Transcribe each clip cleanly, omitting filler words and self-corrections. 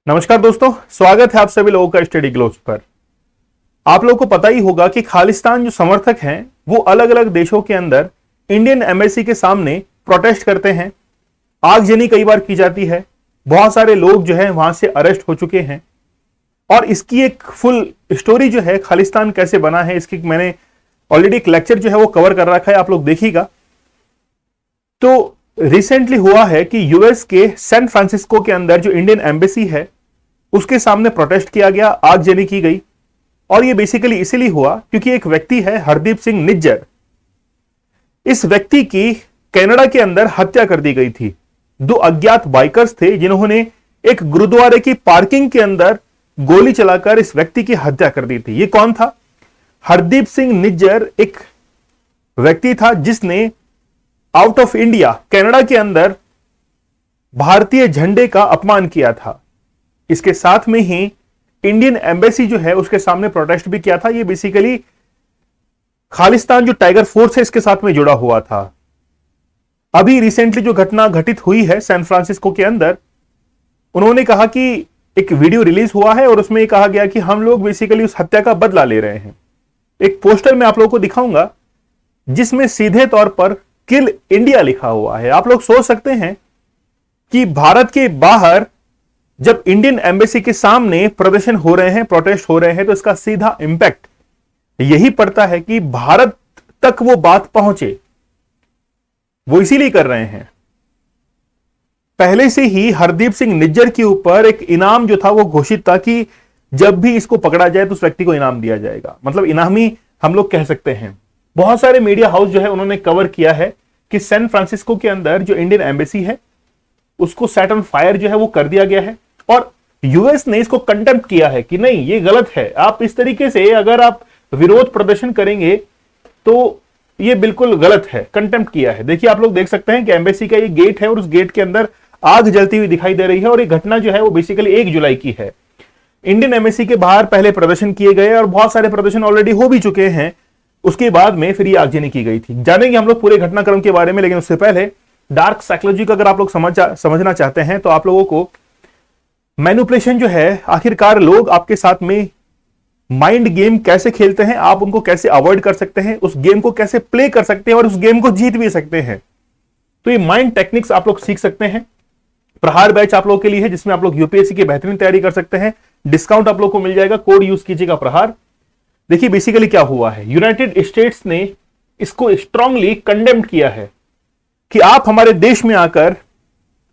नमस्कार दोस्तों, स्वागत है आप सभी लोगों का स्टडी ग्लोब्स पर। आप लोगों को पता ही होगा कि खालिस्तान जो समर्थक हैं वो अलग अलग देशों के अंदर इंडियन एम्बेसी के सामने प्रोटेस्ट करते हैं। आगजनी कई बार की जाती है, बहुत सारे लोग जो है वहां से अरेस्ट हो चुके हैं और इसकी एक फुल स्टोरी जो है खालिस्तान कैसे बना है इसकी मैंने ऑलरेडी एक लेक्चर जो है वो कवर कर रखा है, आप लोग देखिएगा। तो रिसेंटली हुआ है कि यूएस के सैन फ्रांसिस्को के अंदर जो इंडियन एम्बेसी है उसके सामने प्रोटेस्ट किया गया, आगजनी की गई और यह बेसिकली इसीलिए हुआ क्योंकि एक व्यक्ति है हरदीप सिंह निज्जर। इस व्यक्ति की कनाडा के अंदर हत्या कर दी गई थी। दो अज्ञात बाइकर्स थे जिन्होंने एक गुरुद्वारे की पार्किंग के अंदर गोली चलाकर इस व्यक्ति की हत्या कर दी थी। यह कौन था? हरदीप सिंह निज्जर एक व्यक्ति था जिसने आउट ऑफ इंडिया कनाडा के अंदर भारतीय झंडे का अपमान किया था। इसके साथ में ही इंडियन एम्बेसी जो है उसके सामने प्रोटेस्ट भी किया था। यह बेसिकली खालिस्तान जो टाइगर फोर्स है इसके साथ में जुड़ा हुआ था। अभी रिसेंटली जो घटना घटित हुई है सैन फ्रांसिस्को के अंदर, उन्होंने कहा कि एक वीडियो रिलीज हुआ है और उसमें कहा गया कि हम लोग बेसिकली उस हत्या का बदला ले रहे हैं। एक पोस्टर में आप लोगों को दिखाऊंगा जिसमें सीधे तौर पर किल इंडिया लिखा हुआ है। आप लोग सोच सकते हैं कि भारत के बाहर जब इंडियन एम्बेसी के सामने प्रदर्शन हो रहे हैं, प्रोटेस्ट हो रहे हैं, तो इसका सीधा इंपैक्ट यही पड़ता है कि भारत तक वो बात पहुंचे। वो इसीलिए कर रहे हैं। पहले से ही हरदीप सिंह निज्जर के ऊपर एक इनाम जो था वो घोषित था कि जब भी इसको पकड़ा जाए तो उस व्यक्ति को इनाम दिया जाएगा। मतलब इनामी हम लोग कह सकते हैं। बहुत सारे मीडिया हाउस जो है उन्होंने कवर किया है कि सैन फ्रांसिस्को के अंदर जो इंडियन एम्बेसी है उसको सेट ऑन फायर जो है वो कर दिया गया है और यूएस ने इसको कंटेम्प्ट किया है कि नहीं, ये गलत है। आप इस तरीके से अगर आप विरोध प्रदर्शन करेंगे तो ये बिल्कुल गलत है, कंटेम्प्ट किया है। देखिए, आप लोग देख सकते हैं कि एम्बेसी का ये गेट है और उस गेट के अंदर आग जलती हुई दिखाई दे रही है और ये घटना जो है वो बेसिकली 1 जुलाई की है। इंडियन एम्बेसी के बाहर पहले प्रदर्शन किए गए और बहुत सारे प्रदर्शन ऑलरेडी हो भी चुके हैं। उसके बाद में फिर ये आगजनी की गई थी। जानेंगे हम लोग पूरे घटनाक्रम के बारे में, लेकिन उससे पहले डार्क साइकोलॉजी का अगर आप लोग समझना चाहते हैं तो आप लोगों को मैनिपुलेशन जो है, आखिरकार लोग आपके साथ में माइंड गेम कैसे खेलते हैं, आप उनको कैसे अवॉइड कर सकते हैं, उस गेम को कैसे प्ले कर सकते हैं और उस गेम को जीत भी सकते हैं। तो ये माइंड टेक्निक्स आप लोग सीख सकते हैं। प्रहार बैच आप लोगों के लिए है जिसमें आप लोग यूपीएससी की बेहतरीन तैयारी कर सकते हैं। डिस्काउंट आप लोग को मिल जाएगा, कोड यूज कीजिएगा प्रहार। देखिए बेसिकली क्या हुआ है, यूनाइटेड स्टेट्स ने इसको स्ट्रांगली कंडेम्ड किया है कि आप हमारे देश में आकर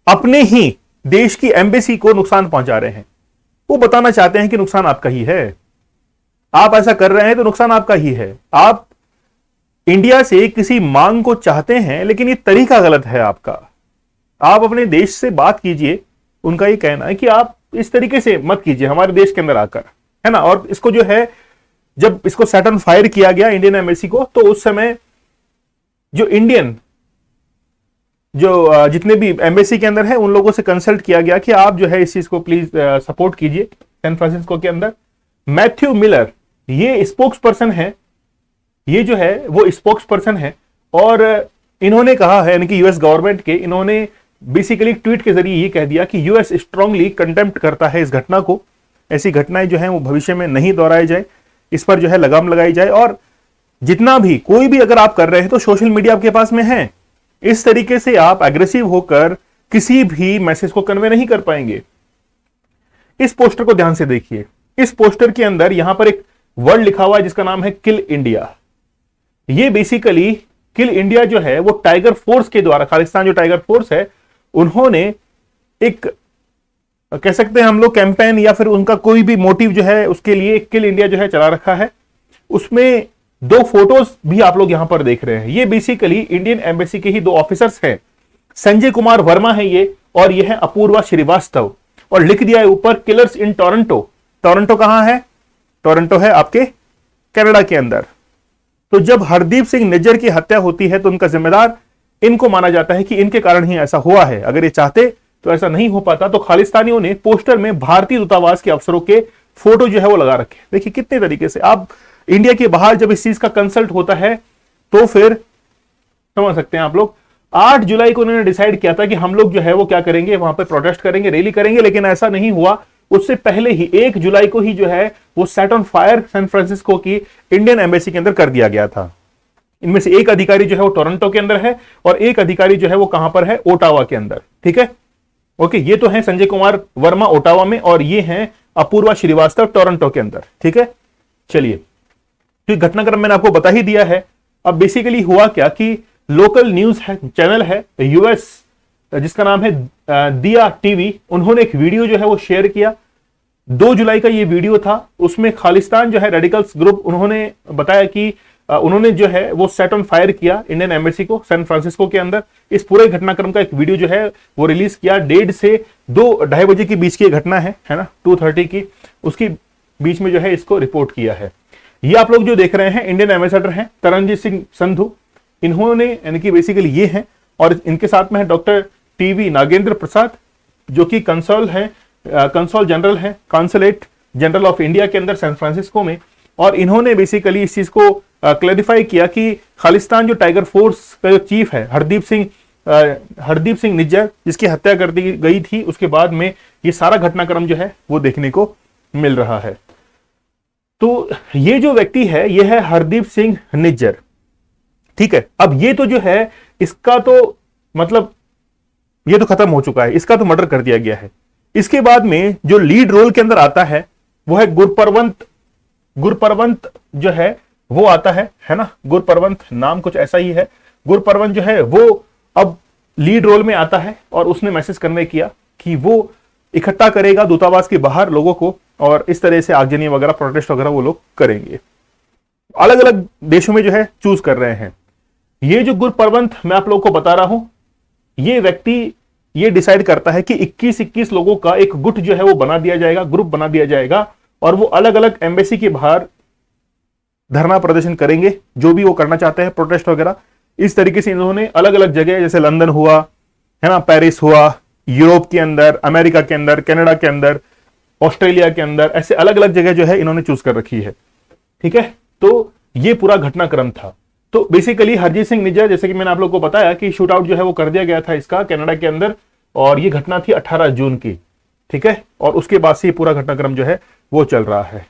अपने ही देश की एम्बेसी को नुकसान पहुंचा रहे हैं। वो बताना चाहते हैं कि नुकसान आपका ही है। आप ऐसा कर रहे हैं तो नुकसान आपका ही है। आप इंडिया से किसी मांग को चाहते हैं लेकिन ये तरीका गलत है आपका। आप अपने देश से बात कीजिए। उनका ये कहना है कि आप इस तरीके से मत कीजिए हमारे देश के अंदर आकर, है ना। और इसको जो है, जब इसको सेट ऑन फायर किया गया इंडियन एम्बेसी को, तो उस समय जो इंडियन जो जितने भी एम्बेसी के अंदर है उन लोगों से कंसल्ट किया गया कि आप जो है इस चीज को प्लीज सपोर्ट कीजिए। सैन फ्रांसिस्को के अंदर मैथ्यू मिलर ये स्पोक्स पर्सन है, ये जो है वो स्पोक्स पर्सन है और इन्होंने कहा है, यानी कि यूएस गवर्नमेंट के, इन्होंने बेसिकली ट्वीट के जरिए ये कह दिया कि यूएस स्ट्रांगली कंटेम्प्ट करता है इस घटना को। ऐसी घटनाएं जो है वो भविष्य में नहीं दोहराई जाए, इस पर जो है लगाम लगाई जाए। और जितना भी कोई भी अगर आप कर रहे हैं तो सोशल मीडिया आपके पास में है। इस तरीके से आप एग्रेसिव होकर किसी भी मैसेज को कन्वे नहीं कर पाएंगे। इस पोस्टर को ध्यान से देखिए। इस पोस्टर के अंदर यहां पर एक वर्ड लिखा हुआ है जिसका नाम है किल इंडिया। ये बेसिकली किल इंडिया जो है वो टाइगर फोर्स के द्वारा, खालिस्तान जो टाइगर फोर्स है, उन्होंने एक कह सकते हैं हम लोग कैंपेन या फिर उनका कोई भी मोटिव जो है उसके लिए किल इंडिया जो है चला रखा है। उसमें 2 फोटोज भी आप लोग यहां पर देख रहे हैं। ये बेसिकली इंडियन एम्बेसी के ही 2 ऑफिसर्स हैं। संजय कुमार वर्मा है ये और ये है अपूर्वा श्रीवास्तव। और लिख दिया है ऊपर किलर्स इन टोरंटो। टोरंटो कहां है? टोरंटो है आपके कनाडा के अंदर। तो जब हरदीप सिंह निज्जर की हत्या होती है तो उनका जिम्मेदार इनको माना जाता है कि इनके कारण ही ऐसा हुआ है। अगर ये चाहते तो ऐसा नहीं हो पाता। तो खालिस्तानियों ने पोस्टर में भारतीय दूतावास के अफसरों के फोटो जो है वो लगा रखे। देखिए कितने तरीके से आप इंडिया के बाहर जब इस चीज का कंसल्ट होता है तो फिर समझ सकते हैं आप लोग। 8 जुलाई को उन्होंने डिसाइड किया था कि हम लोग जो है वो क्या करेंगे, वहां पर प्रोटेस्ट करेंगे, रैली करेंगे, लेकिन ऐसा नहीं हुआ। उससे पहले ही 1 जुलाई को ही जो है वो set on fire San Francisco की इंडियन एम्बेसी के अंदर कर दिया गया था। इनमें से एक अधिकारी जो है वो टोरंटो के अंदर है और एक अधिकारी जो है वो कहां पर है, ओटावा के अंदर। ठीक है, ओके, ये तो है संजय कुमार वर्मा ओटावा में और ये हैं अपूर्वा श्रीवास्तव टोरंटो के अंदर। ठीक है, चलिए, तो घटनाक्रम मैंने आपको बता ही दिया है। अब बेसिकली हुआ क्या कि लोकल न्यूज है, चैनल है यूएस जिसका नाम है दिया टीवी, उन्होंने एक वीडियो जो है वो शेयर किया। 2 जुलाई का ये वीडियो था, उसमें खालिस्तान जो है रेडिकल्स ग्रुप, उन्होंने बताया कि उन्होंने जो है वो सेट ऑन फायर किया इंडियन एम्बेसी को सैन फ्रांसिस्को के अंदर। इस पूरे घटनाक्रम का एक वीडियो जो है वो रिलीज किया। 1:30 से 2-2:30 बजे के बीच की घटना है ना, 2:30 की, उसकी बीच में जो है इसको रिपोर्ट किया है। ये आप लोग जो देख रहे हैं इंडियन एम्बेसडर हैं तरनजीत सिंह संधू, इन्होंने यानी कि बेसिकली ये हैं, और इनके साथ में है डॉक्टर टीवी नागेंद्र प्रसाद जो कि कंसोल जनरल है कॉन्सुलेट जनरल ऑफ इंडिया के अंदर सैन फ्रांसिस्को में। और इन्होंने बेसिकली इस चीज को क्लैरिफाई किया कि खालिस्तान जो टाइगर फोर्स का जो चीफ है हरदीप सिंह निज्जर, जिसकी हत्या कर दी गई थी, उसके बाद में ये सारा घटनाक्रम जो है वो देखने को मिल रहा है। तो ये जो व्यक्ति है ये है हरदीप सिंह निज्जर। ठीक है, अब ये तो जो है इसका तो मतलब ये तो खत्म हो चुका है, इसका तो मर्डर कर दिया गया है। इसके बाद में जो लीड रोल के अंदर आता है वो है गुरपरवंत जो है वो आता है ना, गुरपरवंत नाम कुछ ऐसा ही है। गुरपरवंत जो है वो अब लीड रोल में आता है और उसने मैसेज कन्वे किया कि वो इकट्ठा करेगा दूतावास के बाहर लोगों को और इस तरह से आगजनी वगैरह प्रोटेस्ट वगैरह वो लोग करेंगे। अलग अलग देशों में जो है चूज कर रहे हैं। ये जो गुरपरवंत मैं आप लोगों को बता रहा हूं, ये व्यक्ति ये डिसाइड करता है कि 21 लोगों का एक गुट जो है वो बना दिया जाएगा, ग्रुप बना दिया जाएगा, और वो अलग अलग एम्बेसी के बाहर धरना प्रदर्शन करेंगे, जो भी वो करना चाहते हैं प्रोटेस्ट वगैरह। इस तरीके से इन्होंने अलग अलग जगह, जैसे लंदन हुआ है ना, पेरिस हुआ, यूरोप के अंदर, अमेरिका के अंदर, कनाडा के अंदर, ऑस्ट्रेलिया के अंदर, ऐसे अलग अलग जगह जो है इन्होंने चूज कर रखी है। ठीक है, तो ये पूरा घटनाक्रम था। तो बेसिकली हरजीत सिंह निज्जर, जैसे कि मैंने आप लोगों को बताया कि शूट आउट जो है वो कर दिया गया था इसका कनाडा के अंदर, और ये घटना थी 18 जून की। ठीक है, और उसके बाद से ये पूरा घटनाक्रम जो है वो चल रहा है।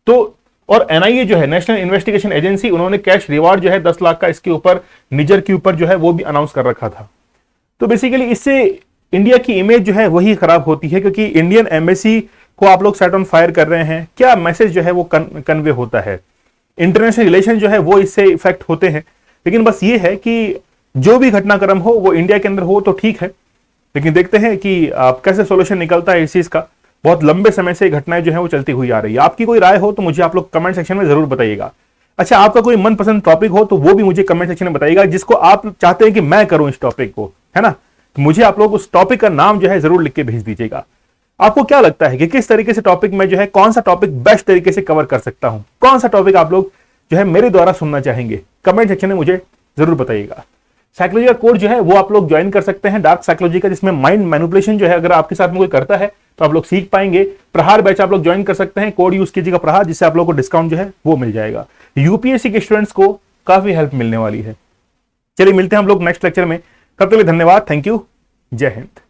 तो और एनआईए जो है नेशनल इन्वेस्टिगेशन एजेंसी, उन्होंने कैश रिवार्ड जो है 10 लाख का इसके ऊपर निज्जर के ऊपर जो है वो भी अनाउंस कर रखा था। तो बेसिकली इससे इंडिया की इमेज जो है वही खराब होती है, क्योंकि इंडियन एम्बेसी को आप लोग सेट ऑन फायर कर रहे हैं। क्या मैसेज जो है वो कन्वे होता है? इंटरनेशनल रिलेशन जो है वो इससे इफेक्ट होते हैं। लेकिन बस ये है कि जो भी घटनाक्रम हो वो इंडिया के अंदर हो तो ठीक है, लेकिन देखते हैं कि आप कैसे सोल्यूशन निकलता है इस चीज का। बहुत लंबे समय से घटनाएं जो है वो चलती हुई आ रही है। आपकी कोई राय हो तो मुझे आप लोग कमेंट सेक्शन में जरूर बताइएगा। अच्छा, आपका कोई मनपसंद टॉपिक हो तो वो भी मुझे कमेंट सेक्शन में बताइएगा, जिसको आप चाहते हैं कि मैं करूं इस टॉपिक को, है ना। तो मुझे आप लोग उस टॉपिक का नाम जो है जरूर लिख के भेज दीजिएगा। आपको क्या लगता है कि किस तरीके से टॉपिक में जो है कौन सा टॉपिक बेस्ट तरीके से कवर कर सकता हूं, कौन सा टॉपिक आप लोग जो है मेरे द्वारा सुनना चाहेंगे, कमेंट सेक्शन में मुझे जरूर बताइएगा। साइकोलॉजी का कोर्स जो है वो आप लोग ज्वाइन कर सकते हैं, डार्क साइकोलॉजी का, जिसमें माइंड मैनिपुलेशन जो है अगर आपके साथ में कोई करता है तो आप लोग सीख पाएंगे। प्रहार बैच आप लोग ज्वाइन कर सकते हैं, कोड यूज कीजिएगा प्रहार, जिससे आप लोग को डिस्काउंट जो है वो मिल जाएगा। यूपीएससी के स्टूडेंट्स को काफी हेल्प मिलने वाली है। चलिए मिलते हैं हम लोग नेक्स्ट लेक्चर में, तब तक के लिए धन्यवाद, थैंक यू, जय हिंद।